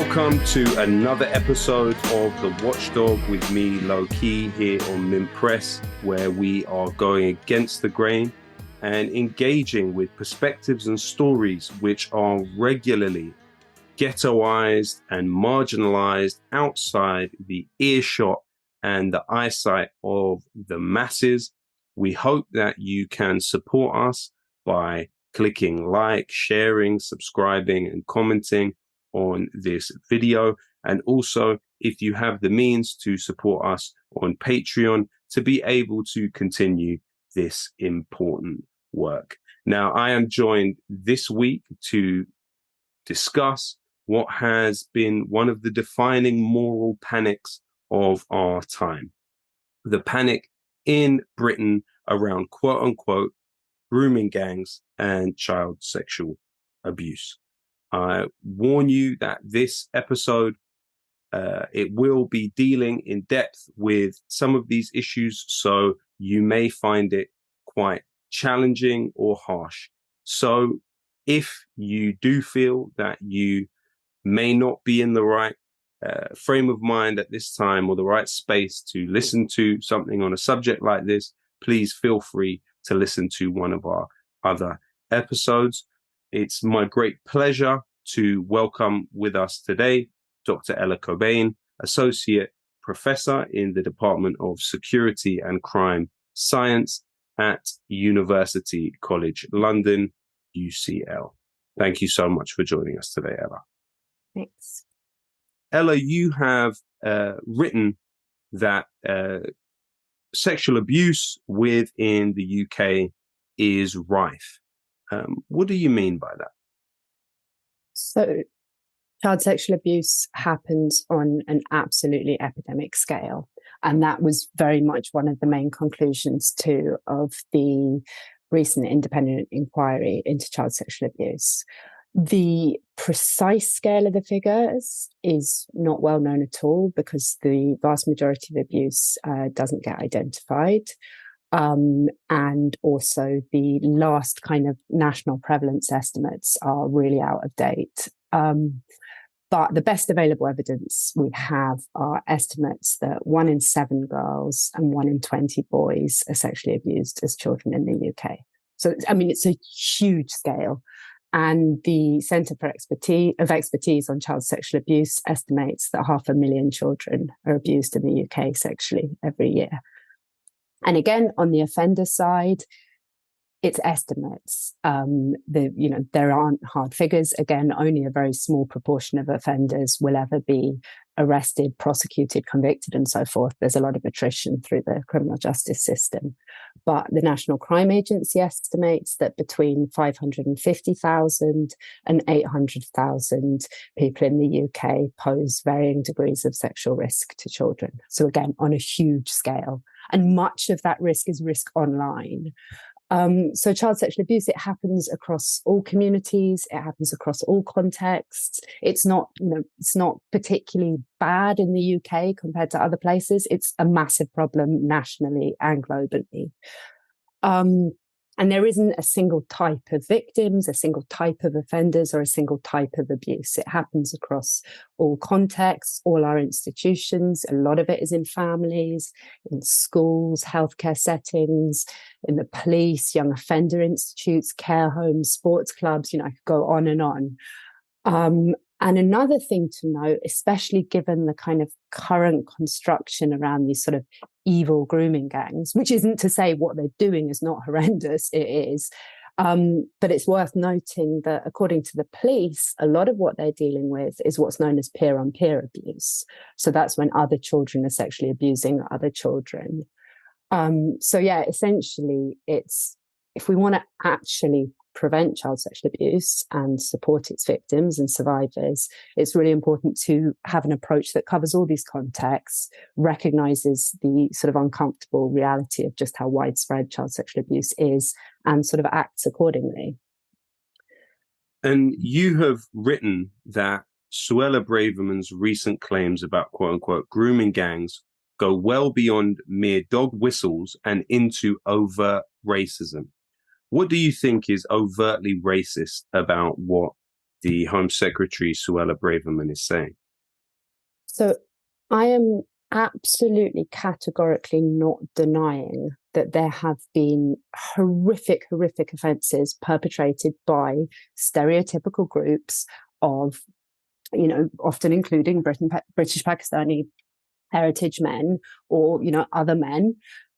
Welcome to another episode of The Watchdog with me, Low Key, here on Mint Press, where we are going against the grain and engaging with perspectives and stories which are regularly ghettoized and marginalized outside the earshot and the eyesight of the masses. We hope that you can support us by clicking like, sharing, subscribing, and commenting on this video. And also, if you have the means to support us on Patreon to be able to continue this important work. Now, I am joined this week to discuss what has been one of the defining moral panics of our time. The panic in Britain around quote unquote grooming gangs and child sexual abuse. I warn you that this episode, it will be dealing in depth with some of these issues, so you may find it quite challenging or harsh. So if you do feel that you may not be in the right frame of mind at this time or the right space to listen to something on a subject like this, please feel free to listen to one of our other episodes. It's my great pleasure to welcome with us today Dr. Ella Cockbain, Associate Professor in the Department of Security and Crime Science at University College London, UCL. Thank you so much for joining us today, Ella. Thanks. Ella, you have written that sexual abuse within the UK is rife. What do you mean by that? So, child sexual abuse happens on an absolutely epidemic scale. And that was very much one of the main conclusions, too, of the recent independent inquiry into child sexual abuse. The precise scale of the figures is not well known at all because the vast majority of abuse doesn't get identified. And also the last kind of national prevalence estimates are really out of date. But the best available evidence we have are estimates that 1 in 7 girls and 1 in 20 boys are sexually abused as children in the UK. So, I mean, it's a huge scale. And the Centre for Expertise on Child Sexual Abuse estimates that 500,000 children are abused in the UK sexually every year. And again, on the offender side, it's estimates. There aren't hard figures. Again, only a very small proportion of offenders will ever be arrested, prosecuted, convicted, and so forth. There's a lot of attrition through the criminal justice system. But the National Crime Agency estimates that between 550,000 and 800,000 people in the UK pose varying degrees of sexual risk to children. So again, on a huge scale. And much of that risk is risk online. So child sexual abuse, it happens across all communities. It happens across all contexts. It's not particularly bad in the UK compared to other places. It's a massive problem nationally and globally. And there isn't a single type of victims, a single type of offenders, or a single type of abuse. It happens across all contexts, all our institutions. A lot of it is in families, in schools, healthcare settings, in the police, young offender institutes, care homes, sports clubs. I could go on and on. And another thing to note, especially given the kind of current construction around these sort of evil grooming gangs, which isn't to say what they're doing is not horrendous, it is. But it's worth noting that according to the police, a lot of what they're dealing with is what's known as peer-on-peer abuse. So that's when other children are sexually abusing other children. Essentially, it's if we want to actually prevent child sexual abuse and support its victims and survivors, it's really important to have an approach that covers all these contexts, recognizes the sort of uncomfortable reality of just how widespread child sexual abuse is, and sort of acts accordingly. And you have written that Suella Braverman's recent claims about quote-unquote grooming gangs go well beyond mere dog whistles and into overt racism. What do you think is overtly racist about what the Home Secretary, Suella Braverman, is saying? So I am absolutely categorically not denying that there have been horrific offences perpetrated by stereotypical groups of, often including British Pakistani heritage men or, other men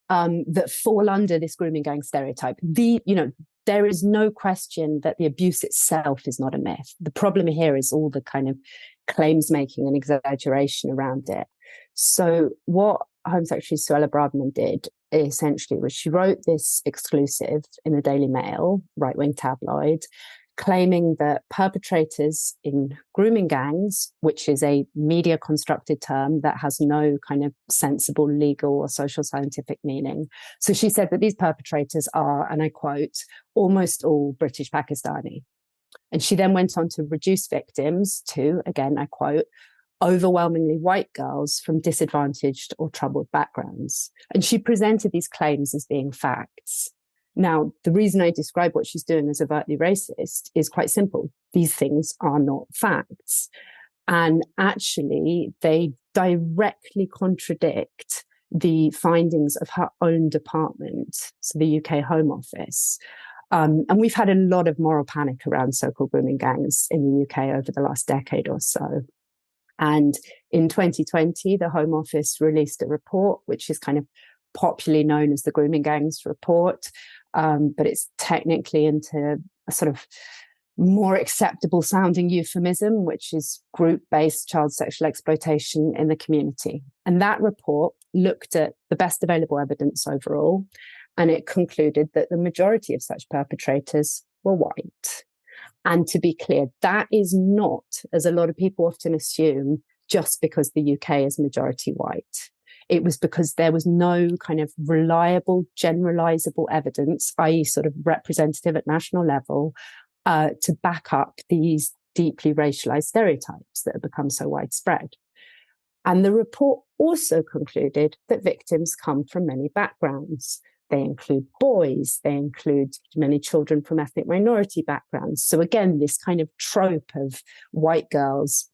that fall under this grooming gang stereotype. There is no question that the abuse itself is not a myth. The problem here is all the kind of claims making and exaggeration around it. So what Home Secretary Suella Braverman did essentially was she wrote this exclusive in the Daily Mail, right-wing tabloid, claiming that perpetrators in grooming gangs, which is a media constructed term that has no kind of sensible legal or social scientific meaning. So she said that these perpetrators are, and I quote, almost all British Pakistani. And she then went on to reduce victims to, again, I quote, overwhelmingly white girls from disadvantaged or troubled backgrounds. And she presented these claims as being facts. Now, the reason I describe what she's doing as overtly racist is quite simple. These things are not facts. And actually, they directly contradict the findings of her own department, so the UK Home Office. And we've had a lot of moral panic around so-called grooming gangs in the UK over the last decade or so. And in 2020, the Home Office released a report, which is kind of popularly known as the Grooming Gangs Report, but it's technically into a sort of more acceptable sounding euphemism, which is group-based child sexual exploitation in the community. And that report looked at the best available evidence overall, and it concluded that the majority of such perpetrators were white. And to be clear, that is not, as a lot of people often assume, just because the UK is majority white. It was because there was no kind of reliable, generalizable evidence, i.e. sort of representative at national level, to back up these deeply racialized stereotypes that have become so widespread. And the report also concluded that victims come from many backgrounds. They include boys, they include many children from ethnic minority backgrounds. So again, this kind of trope of white girls,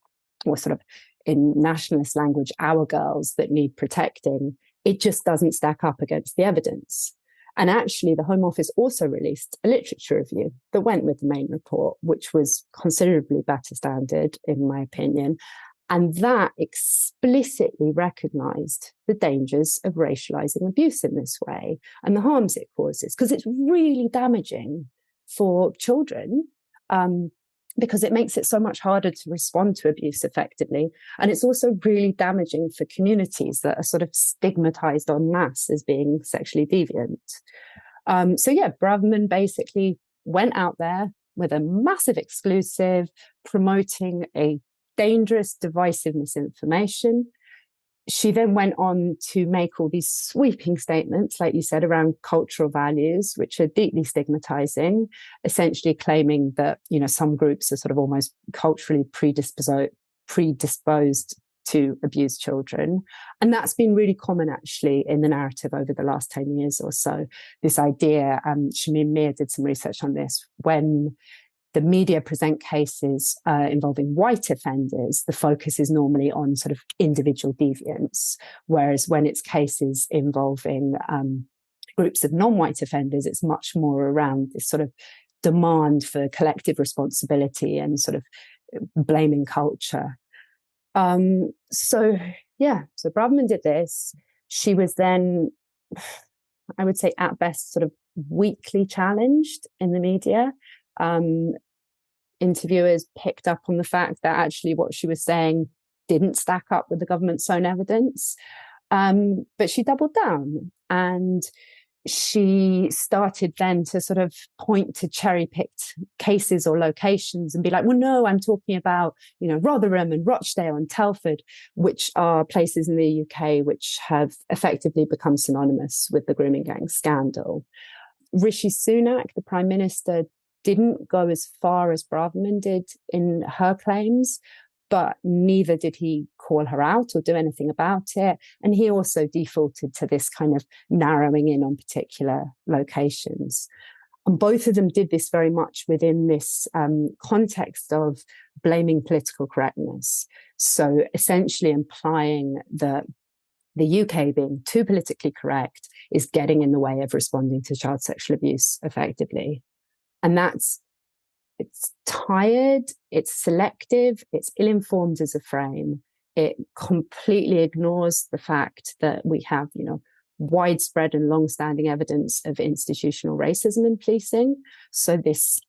or sort of in nationalist language, our girls that need protecting, it just doesn't stack up against the evidence. And actually, the Home Office also released a literature review that went with the main report, which was considerably better standard, in my opinion. And that explicitly recognised the dangers of racialising abuse in this way and the harms it causes, because it's really damaging for children, because it makes it so much harder to respond to abuse effectively. And it's also really damaging for communities that are sort of stigmatised en masse as being sexually deviant. Braverman basically went out there with a massive exclusive promoting a dangerous, divisive misinformation. She then went on to make all these sweeping statements, like you said, around cultural values, which are deeply stigmatizing, essentially claiming that, some groups are sort of almost culturally predisposed to abuse children. And that's been really common, actually, in the narrative over the last 10 years or so. This idea, Shamim Mir did some research on this, when the media present cases involving white offenders, the focus is normally on sort of individual deviance, whereas when it's cases involving groups of non-white offenders, it's much more around this sort of demand for collective responsibility and sort of blaming culture. So Braverman did this. She was then, I would say at best, sort of weakly challenged in the media. Interviewers picked up on the fact that actually what she was saying didn't stack up with the government's own evidence. But she doubled down, and she started then to sort of point to cherry-picked cases or locations and be like, well, no, I'm talking about, Rotherham and Rochdale and Telford, which are places in the UK which have effectively become synonymous with the grooming gang scandal. Rishi Sunak, the Prime Minister, didn't go as far as Braverman did in her claims, but neither did he call her out or do anything about it. And he also defaulted to this kind of narrowing in on particular locations. And both of them did this very much within this context of blaming political correctness. So essentially implying that the UK being too politically correct is getting in the way of responding to child sexual abuse effectively. And it's tired, it's selective, it's ill-informed as a frame. It completely ignores the fact that we have, widespread and long-standing evidence of institutional racism in policing. So this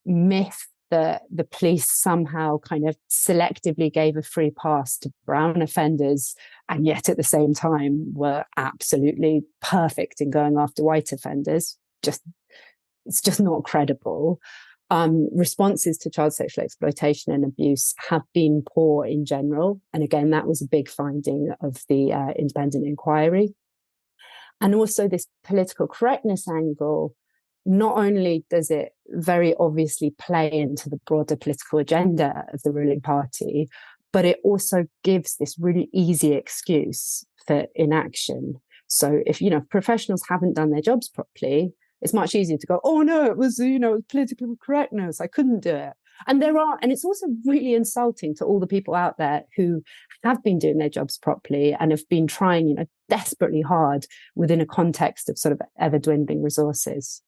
myth that the police somehow kind of selectively gave a free pass to brown offenders and yet at the same time were absolutely perfect in going after white offenders, it's just not credible. Responses to child sexual exploitation and abuse have been poor in general. And again, that was a big finding of the independent inquiry. And also this political correctness angle, not only does it very obviously play into the broader political agenda of the ruling party, but it also gives this really easy excuse for inaction. So if, professionals haven't done their jobs properly, it's much easier to go, oh no, it was, political correctness, I couldn't do it. And it's also really insulting to all the people out there who have been doing their jobs properly and have been trying, desperately hard within a context of sort of ever dwindling resources.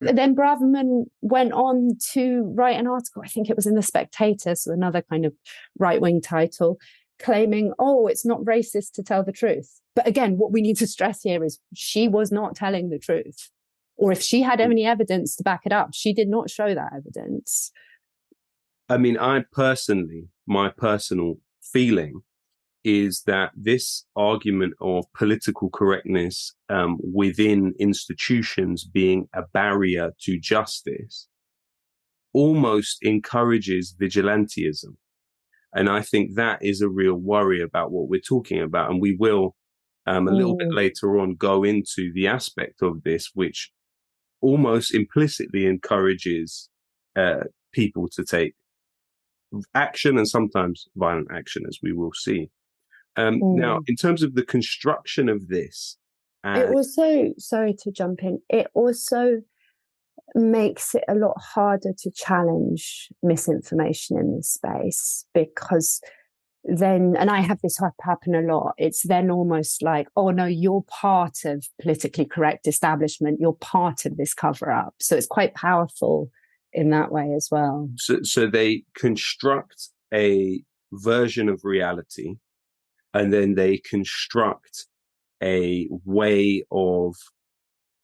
Then Braverman went on to write an article, I think it was in the Spectator, so another kind of right-wing title, claiming, oh, it's not racist to tell the truth. But again, what we need to stress here is she was not telling the truth. Or if she had any evidence to back it up, she did not show that evidence. I mean, my personal feeling is that this argument of political correctness within institutions being a barrier to justice almost encourages vigilantism. And I think that is a real worry about what we're talking about. And we will, a little bit later on, go into the aspect of this, which almost implicitly encourages people to take action and sometimes violent action, as we will see. Now, in terms of the construction of this, it also, sorry to jump in, it also makes it a lot harder to challenge misinformation in this space, because then, and I have this happen a lot, it's then almost like, oh no, you're part of politically correct establishment, you're part of this cover-up. So it's quite powerful in that way as well. So they construct a version of reality, and then they construct a way of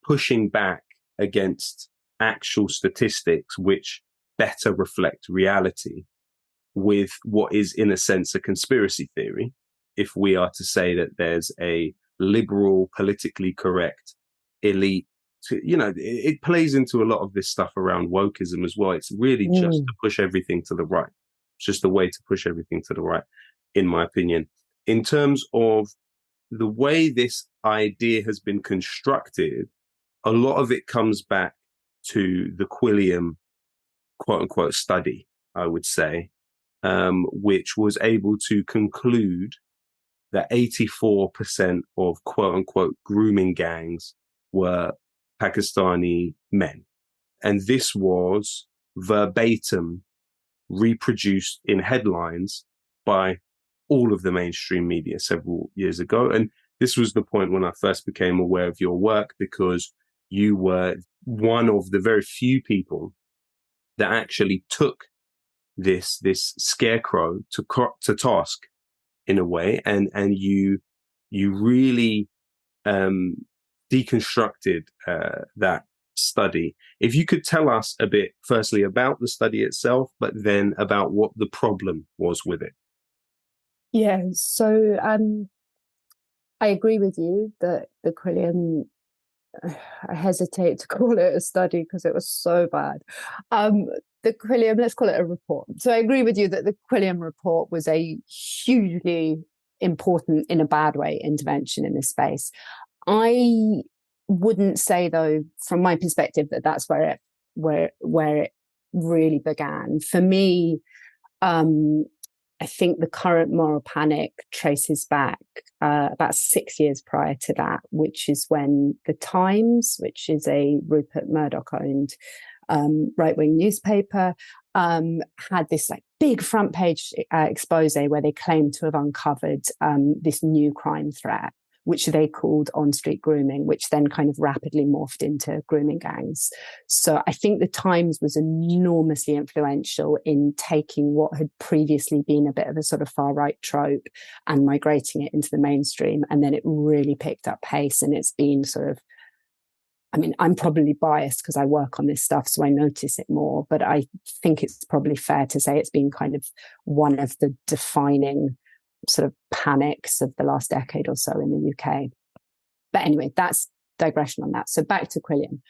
pushing back against actual statistics which better reflect reality with what is, in a sense, a conspiracy theory. If we are to say that there's a liberal, politically correct elite, it plays into a lot of this stuff around wokeism as well. It's really just to push everything to the right. It's just a way to push everything to the right, in my opinion. In terms of the way this idea has been constructed, a lot of it comes back to the Quilliam, quote unquote, study, I would say, which was able to conclude that 84% of quote unquote grooming gangs were Pakistani men. And this was verbatim reproduced in headlines by all of the mainstream media several years ago. And this was the point when I first became aware of your work, because you were one of the very few people that actually took this scarecrow to task in a way, and you really deconstructed that study. If you could tell us a bit, firstly, about the study itself, but then about what the problem was with it. Yeah, so I agree with you that the Quilliam, I hesitate to call it a study because it was so bad. The Quilliam, let's call it a report. So I agree with you that the Quilliam report was a hugely important, in a bad way, intervention in this space. I wouldn't say, though, from my perspective, that that's where it really began. For me, I think the current moral panic traces back about 6 years prior to that, which is when the Times, which is a Rupert Murdoch-owned right-wing newspaper, had this like big front page expose where they claimed to have uncovered this new crime threat, which they called on-street grooming, which then kind of rapidly morphed into grooming gangs. So I think the Times was enormously influential in taking what had previously been a bit of a sort of far-right trope and migrating it into the mainstream. And then it really picked up pace, and it's been sort of, I mean, I'm probably biased because I work on this stuff, so I notice it more, but I think it's probably fair to say it's been kind of one of the defining sort of panics of the last decade or so in the UK. But anyway, that's digression on that. So back to Quilliam.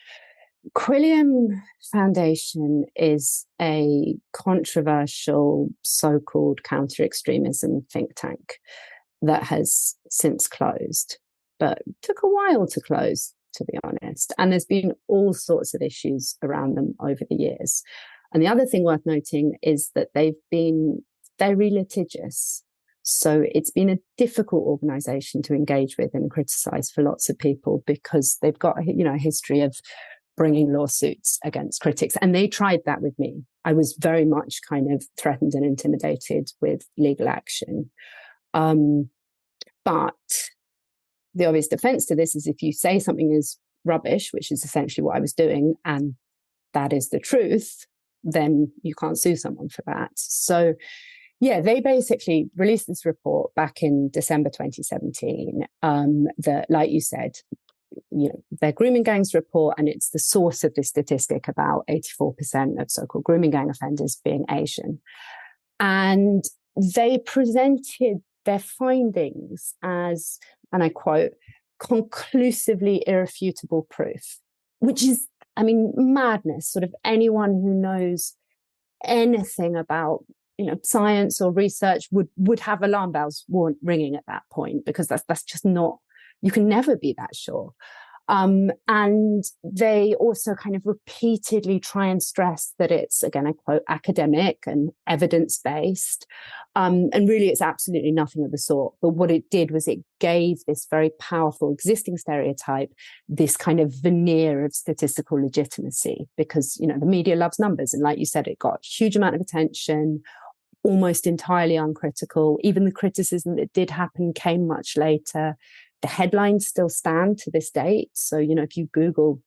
Quilliam Foundation is a controversial so-called counter-extremism think tank that has since closed, but took a while to close, to be honest. And there's been all sorts of issues around them over the years. And the other thing worth noting is that they've been very litigious. So it's been a difficult organization to engage with and criticize for lots of people because they've got, a history of bringing lawsuits against critics. And they tried that with me. I was very much kind of threatened and intimidated with legal action. But the obvious defense to this is if you say something is rubbish, which is essentially what I was doing, and that is the truth, then you can't sue someone for that. So yeah, they basically released this report back in December 2017 that, like you said, their grooming gangs report, and it's the source of this statistic about 84% of so-called grooming gang offenders being Asian. And they presented their findings as, and I quote, conclusively irrefutable proof, which is, I mean, madness. Sort of anyone who knows anything about science or research would have alarm bells ringing at that point, because that's just not, you can never be that sure. And they also kind of repeatedly try and stress that it's, again, I quote, academic and evidence-based. And really it's absolutely nothing of the sort. But what it did was it gave this very powerful existing stereotype this kind of veneer of statistical legitimacy, because, the media loves numbers. And like you said, it got a huge amount of attention, almost entirely uncritical. Even the criticism that did happen came much later. The headlines still stand to this date. So, if you Google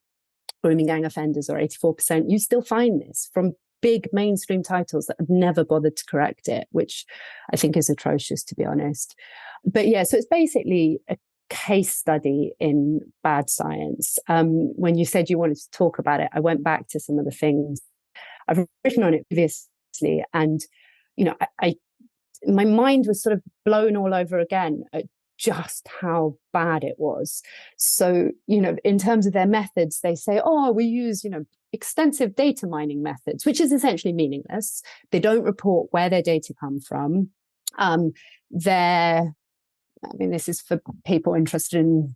grooming gang offenders or 84%, you still find this from big mainstream titles that have never bothered to correct it, which I think is atrocious, to be honest. But yeah, so it's basically a case study in bad science. When you said you wanted to talk about it, I went back to some of the things I've written on it previously, and my mind was sort of blown all over again at just how bad it was. So, in terms of their methods, they say, we use, extensive data mining methods, which is essentially meaningless. They don't report where their data come from. This is for people interested in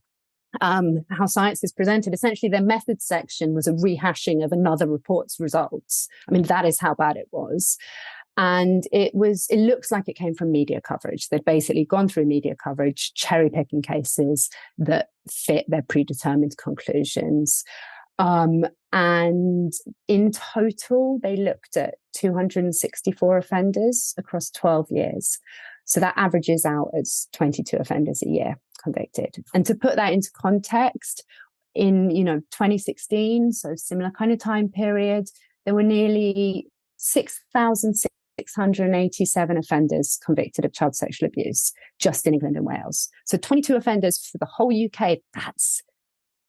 how science is presented. Essentially, their methods section was a rehashing of another report's results. I mean, that is how bad it was. And it looks like it came from media coverage. They'd basically gone through media coverage, cherry picking cases that fit their predetermined conclusions. And in total, they looked at 264 offenders across 12 years. So that averages out as 22 offenders a year convicted. And to put that into context, in 2016, so similar kind of time period, there were nearly 6,687 offenders convicted of child sexual abuse just in England and Wales. So 22 offenders for the whole UK. That's,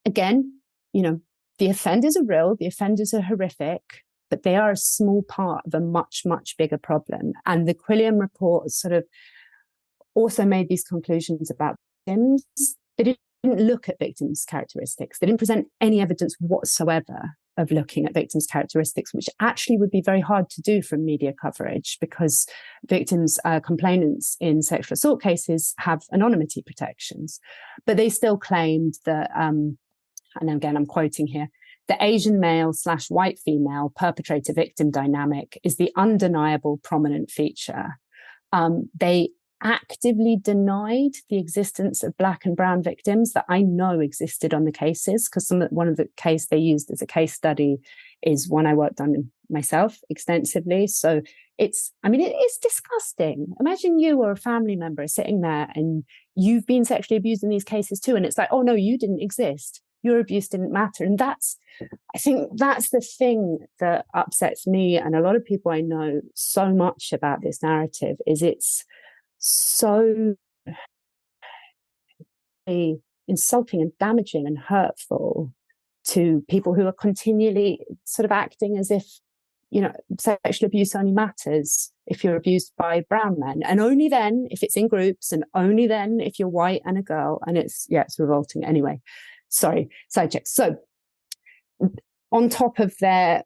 again, the offenders are real, the offenders are horrific, but they are a small part of a much, much bigger problem. And the Quilliam report sort of also made these conclusions about victims. They didn't look at victims' characteristics. They didn't present any evidence whatsoever of looking at victims' characteristics, which actually would be very hard to do from media coverage, because victims, complainants in sexual assault cases have anonymity protections. But they still claimed that, and again, I'm quoting here, the Asian male/white female perpetrator victim dynamic is the undeniable prominent feature. They actively denied the existence of Black and brown victims that I know existed on the cases, because one of the case they used as a case study is one I worked on myself extensively. So it's disgusting. Imagine you or a family member sitting there and you've been sexually abused in these cases too. And it's like, oh no, you didn't exist. Your abuse didn't matter. And I think that's the thing that upsets me and a lot of people I know so much about this narrative, is it's so insulting and damaging and hurtful to people who are continually sort of acting as if, sexual abuse only matters if you're abused by brown men, and only then if it's in groups, and only then if you're white and a girl. And it's revolting. Anyway, sorry, sidecheck. So on top of their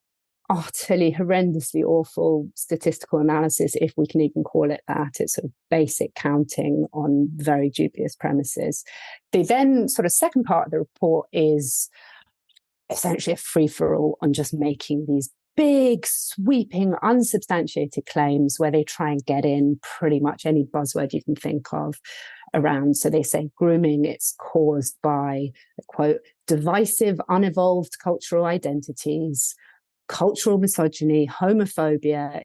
utterly horrendously awful statistical analysis, if we can even call it that, it's sort of basic counting on very dubious premises. The then sort of second part of the report is essentially a free-for-all on just making these big, sweeping, unsubstantiated claims where they try and get in pretty much any buzzword you can think of around. So they say grooming, it's caused by, quote, divisive, unevolved cultural identities, cultural misogyny, homophobia,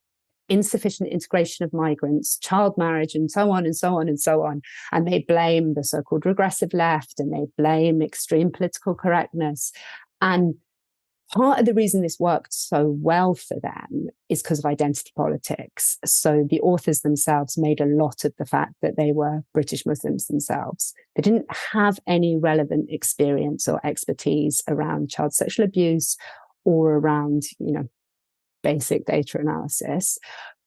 insufficient integration of migrants, child marriage, and so on and so on and so on. And they blame the so-called regressive left, and they blame extreme political correctness. And part of the reason this worked so well for them is because of identity politics. So the authors themselves made a lot of the fact that they were British Muslims themselves. They didn't have any relevant experience or expertise around child sexual abuse or around, basic data analysis.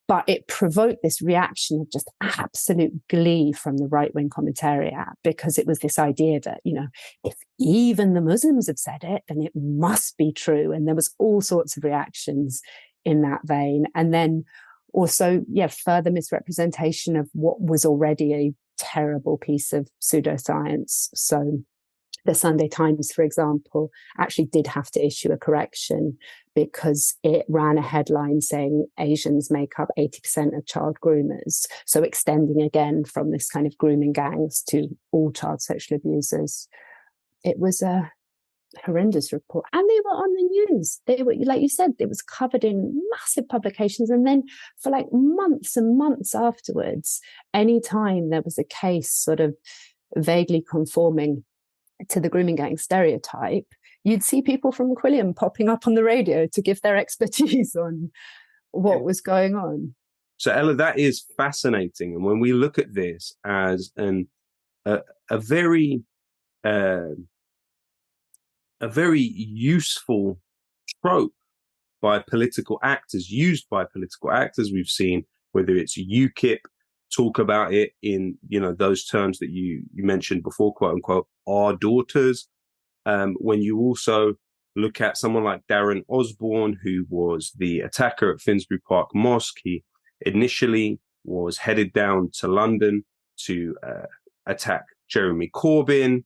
But it provoked this reaction of just absolute glee from the right-wing commentariat, because it was this idea that, if even the Muslims have said it, then it must be true. And there was all sorts of reactions in that vein. And then also, further misrepresentation of what was already a terrible piece of pseudoscience. So the Sunday Times, for example, actually did have to issue a correction because it ran a headline saying Asians make up 80% of child groomers. So extending again from this kind of grooming gangs to all child sexual abusers. It was a horrendous report. And they were on the news. They were, like you said, it was covered in massive publications. And then for like months and months afterwards, anytime there was a case sort of vaguely conforming to the grooming gang stereotype, you'd see people from Quilliam popping up on the radio to give their expertise on what was going on. So Ella, that is fascinating. And when we look at this as a very useful trope by political actors, used by political actors, we've seen whether it's UKIP talk about it in, those terms that you mentioned before, quote unquote, our daughters. When you also look at someone like Darren Osborne, who was the attacker at Finsbury Park Mosque, he initially was headed down to London to attack Jeremy Corbyn,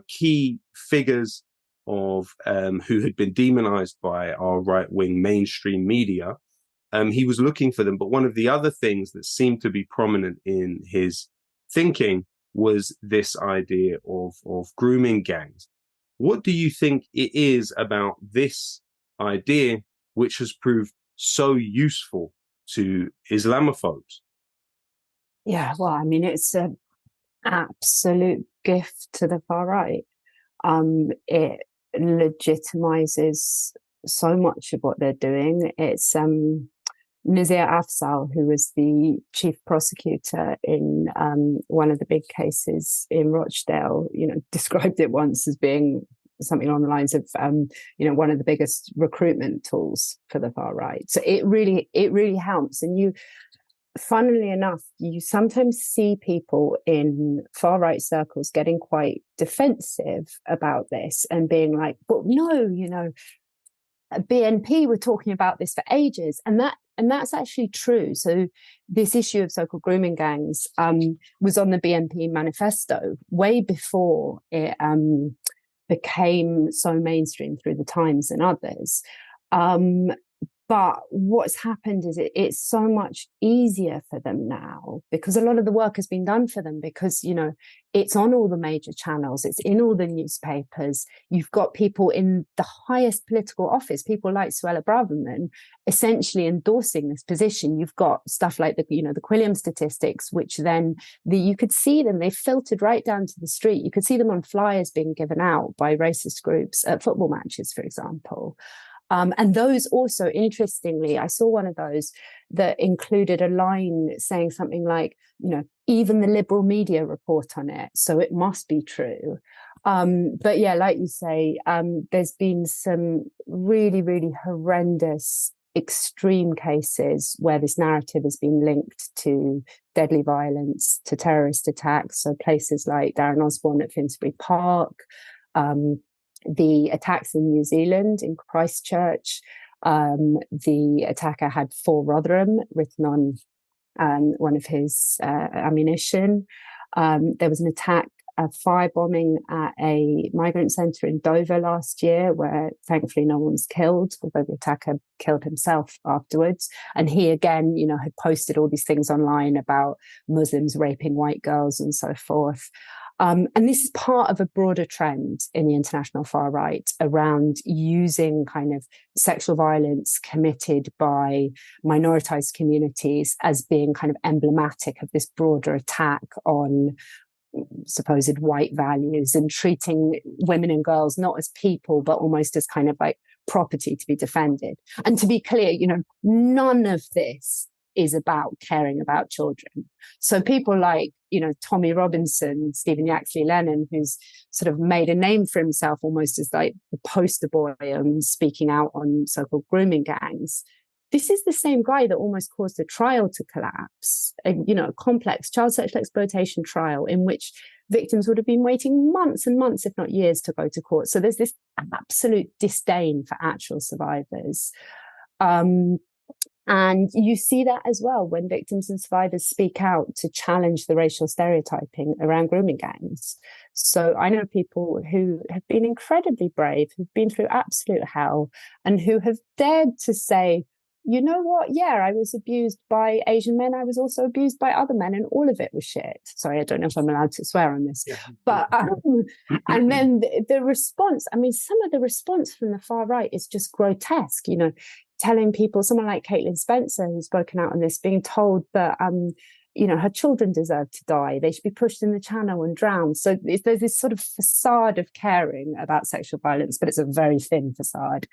key figures of who had been demonized by our right-wing mainstream media. He was looking for them. But one of the other things that seemed to be prominent in his thinking was this idea of grooming gangs. What do you think it is about this idea which has proved so useful to Islamophobes? Yeah, well, it's an absolute gift to the far right. It legitimizes so much of what they're doing. It's Nazir Afzal, who was the chief prosecutor in one of the big cases in Rochdale, described it once as being something along the lines of, one of the biggest recruitment tools for the far right. So it really helps. And funnily enough, you sometimes see people in far right circles getting quite defensive about this and being like, but no, BNP were talking about this for ages. And that's actually true. So this issue of so-called grooming gangs was on the BNP manifesto way before it became so mainstream through the Times and others. But what's happened is it's so much easier for them now because a lot of the work has been done for them because, it's on all the major channels. It's in all the newspapers. You've got people in the highest political office, people like Suella Braverman, essentially endorsing this position. You've got stuff like the Quilliam statistics, which then you could see them. They filtered right down to the street. You could see them on flyers being given out by racist groups at football matches, for example. And those also, interestingly, I saw one of those that included a line saying something like, even the liberal media report on it, so it must be true. But yeah, like you say, there's been some really, really horrendous, extreme cases where this narrative has been linked to deadly violence, to terrorist attacks. So places like Darren Osborne at Finsbury Park, the attacks in New Zealand, in Christchurch, the attacker had "For Rotherham" written on one of his ammunition. There was an attack, a firebombing at a migrant centre in Dover last year, where thankfully no one was killed, although the attacker killed himself afterwards. And he again, had posted all these things online about Muslims raping white girls and so forth. And this is part of a broader trend in the international far right around using kind of sexual violence committed by minoritized communities as being kind of emblematic of this broader attack on supposed white values and treating women and girls not as people, but almost as kind of like property to be defended. And to be clear, none of this is about caring about children. So people like, Tommy Robinson, Stephen Yaxley Lennon, who's sort of made a name for himself almost as like the poster boy and speaking out on so-called grooming gangs. This is the same guy that almost caused the trial to collapse, a complex child sexual exploitation trial in which victims would have been waiting months and months, if not years, to go to court. So there's this absolute disdain for actual survivors. And you see that as well when victims and survivors speak out to challenge the racial stereotyping around grooming gangs. So I know people who have been incredibly brave, who've been through absolute hell, and who have dared to say, you know what? Yeah, I was abused by Asian men. I was also abused by other men, and all of it was shit. Sorry, I don't know if I'm allowed to swear on this. Yeah. But and then the response, some of the response from the far right is just grotesque, telling people, someone like Caitlin Spencer, who's spoken out on this, being told that, her children deserve to die. They should be pushed in the channel and drowned. So there's this sort of facade of caring about sexual violence, but it's a very thin facade.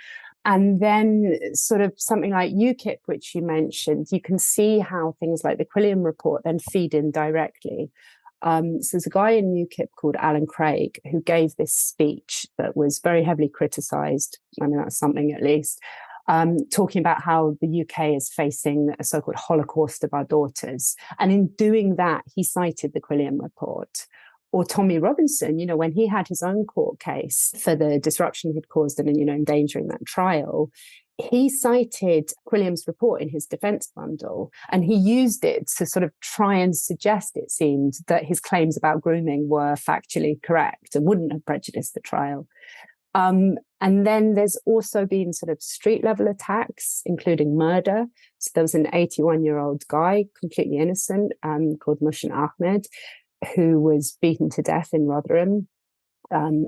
And then sort of something like UKIP, which you mentioned, you can see how things like the Quilliam report then feed in directly. So there's a guy in UKIP called Alan Craig who gave this speech that was very heavily criticised. That's something at least. Talking about how the UK is facing a so-called Holocaust of our daughters. And in doing that, he cited the Quilliam report. Or Tommy Robinson, when he had his own court case for the disruption he'd caused and, endangering that trial, he cited Quilliam's report in his defence bundle, and he used it to sort of try and suggest, it seemed, that his claims about grooming were factually correct and wouldn't have prejudiced the trial. And then there's also been sort of street level attacks, including murder. So there was an 81-year-old guy, completely innocent, called Mushin Ahmed, who was beaten to death in Rotherham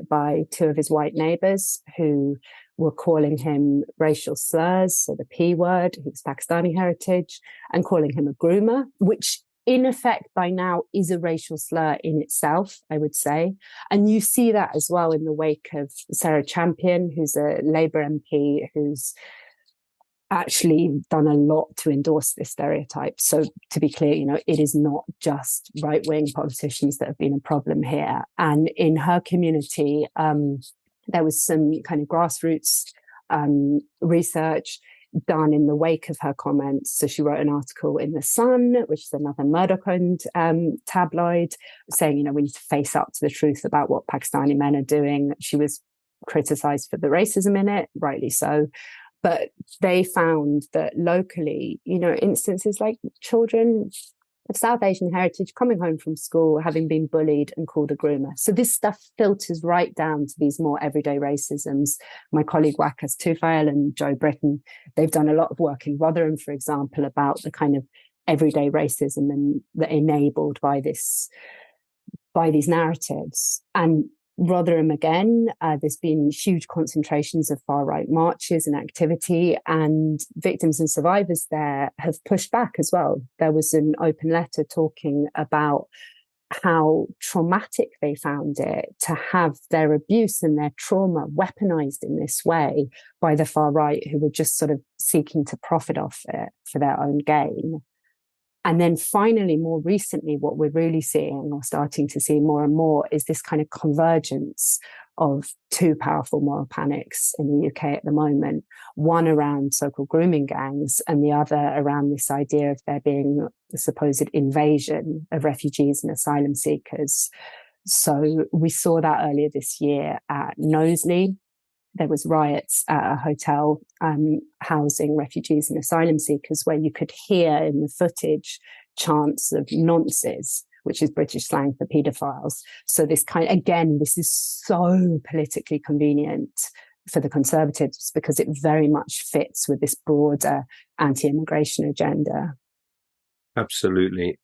by two of his white neighbours who were calling him racial slurs, so the P word, he was Pakistani heritage, and calling him a groomer, which in effect by now is a racial slur in itself, I would say. And you see that as well in the wake of Sarah Champion, who's a Labour MP who's actually done a lot to endorse this stereotype. So to be clear, it is not just right-wing politicians that have been a problem here. And in her community, there was some kind of grassroots research done in the wake of her comments. So she wrote an article in The Sun, which is another Murdoch-owned tabloid, saying, we need to face up to the truth about what Pakistani men are doing. She was criticised for the racism in it, rightly so. But they found that locally, instances like children of South Asian heritage, coming home from school, having been bullied and called a groomer. So this stuff filters right down to these more everyday racisms. My colleague Wakas Tufail and Joe Britton, they've done a lot of work in Rotherham, for example, about the kind of everyday racism and that enabled by these narratives. And Rotherham again, there's been huge concentrations of far-right marches and activity, and victims and survivors there have pushed back as well. There was an open letter talking about how traumatic they found it to have their abuse and their trauma weaponized in this way by the far right, who were just sort of seeking to profit off it for their own gain. And then finally, more recently, what we're really seeing or starting to see more and more is this kind of convergence of two powerful moral panics in the UK at the moment, one around so-called grooming gangs and the other around this idea of there being the supposed invasion of refugees and asylum seekers. So we saw that earlier this year at Knowsley. There was riots at a hotel housing refugees and asylum seekers, where you could hear in the footage chants of nonces, which is British slang for paedophiles. So this is so politically convenient for the Conservatives because it very much fits with this broader anti-immigration agenda. Absolutely.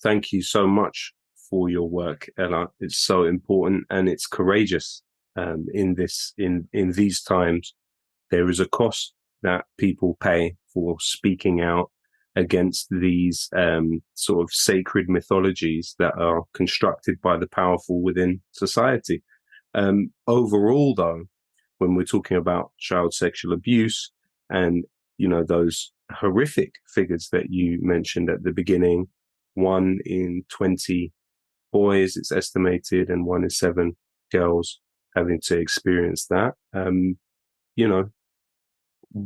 Thank you so much for your work, Ella. It's so important and it's courageous. In these times, there is a cost that people pay for speaking out against these sort of sacred mythologies that are constructed by the powerful within society. Overall, though, when we're talking about child sexual abuse and, those horrific figures that you mentioned at the beginning, 1 in 20 boys, it's estimated, and 1 in 7 girls having to experience that.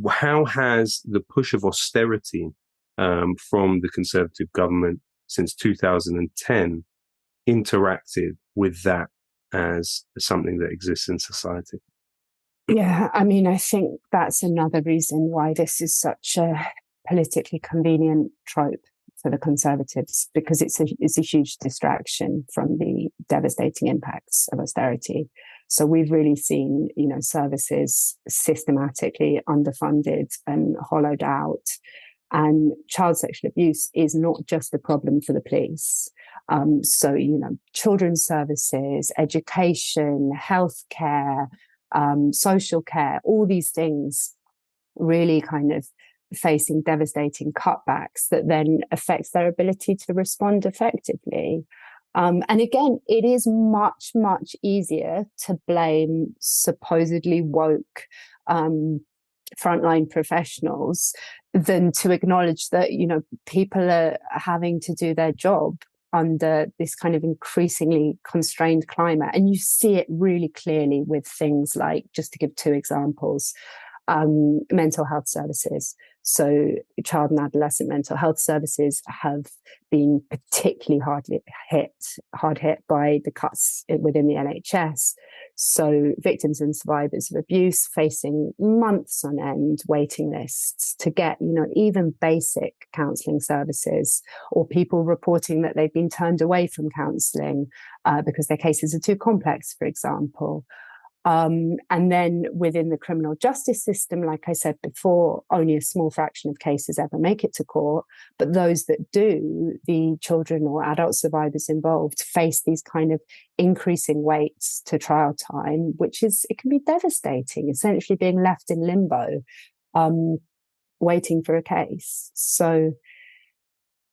How has the push of austerity from the Conservative government since 2010 interacted with that as something that exists in society? Yeah, I mean, I think that's another reason why this is such a politically convenient trope for the Conservatives, because it's a huge distraction from the devastating impacts of austerity. So we've really seen, services systematically underfunded and hollowed out. And child sexual abuse is not just a problem for the police. Children's services, education, healthcare, social care, all these things really kind of facing devastating cutbacks that then affects their ability to respond effectively. And again, it is much, much easier to blame supposedly woke frontline professionals than to acknowledge that, people are having to do their job under this kind of increasingly constrained climate. And you see it really clearly with things like, just to give 2 examples, mental health services. So child and adolescent mental health services have been particularly hard hit by the cuts within the NHS. So victims and survivors of abuse facing months on end waiting lists to get, even basic counselling services, or people reporting that they've been turned away from counselling because their cases are too complex, for example. And then within the criminal justice system, like I said before, only a small fraction of cases ever make it to court. But those that do, the children or adult survivors involved face these kind of increasing waits to trial time, it can be devastating, essentially being left in limbo, waiting for a case. So,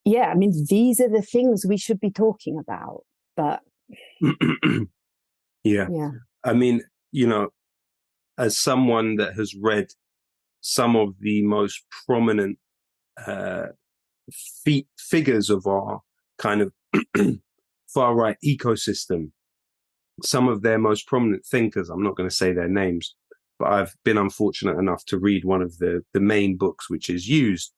yeah, I mean, these are the things we should be talking about. But yeah. I mean, as someone that has read some of the most prominent figures of our kind of far-right ecosystem, some of their most prominent thinkers, I'm not going to say their names, but I've been unfortunate enough to read one of the main books which is used.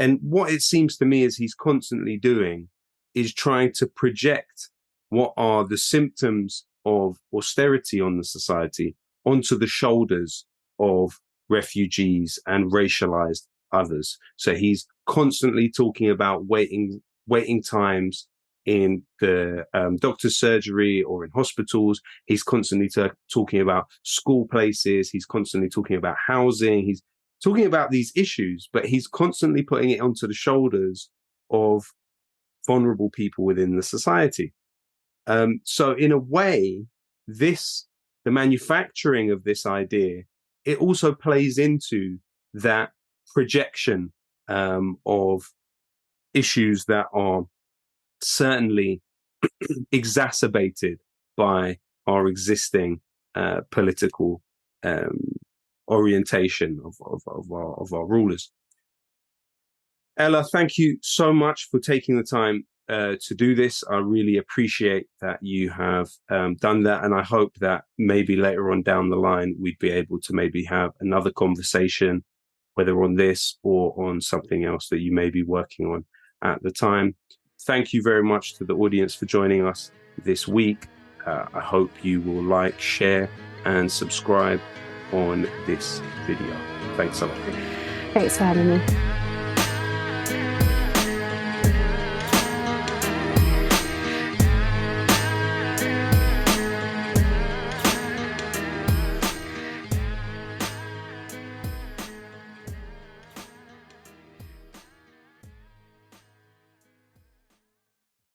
And what it seems to me is he's constantly doing is trying to project what are the symptoms of austerity on the society onto the shoulders of refugees and racialized others. So he's constantly talking about waiting times in the doctor's surgery or in hospitals. He's constantly talking about school places. He's constantly talking about housing. He's talking about these issues, but he's constantly putting it onto the shoulders of vulnerable people within the society. So in a way, the manufacturing of this idea, it also plays into that projection of issues that are certainly exacerbated by our existing political orientation of our rulers. Ella, thank you so much for taking the time to do this. I really appreciate that you have done that, and I hope that maybe later on down the line we'd be able to maybe have another conversation, whether on this or on something else that you may be working on at the time. Thank you very much to the audience for joining us this week. I hope you will like, share, and subscribe on this video. Thanks a lot. Thanks for having me.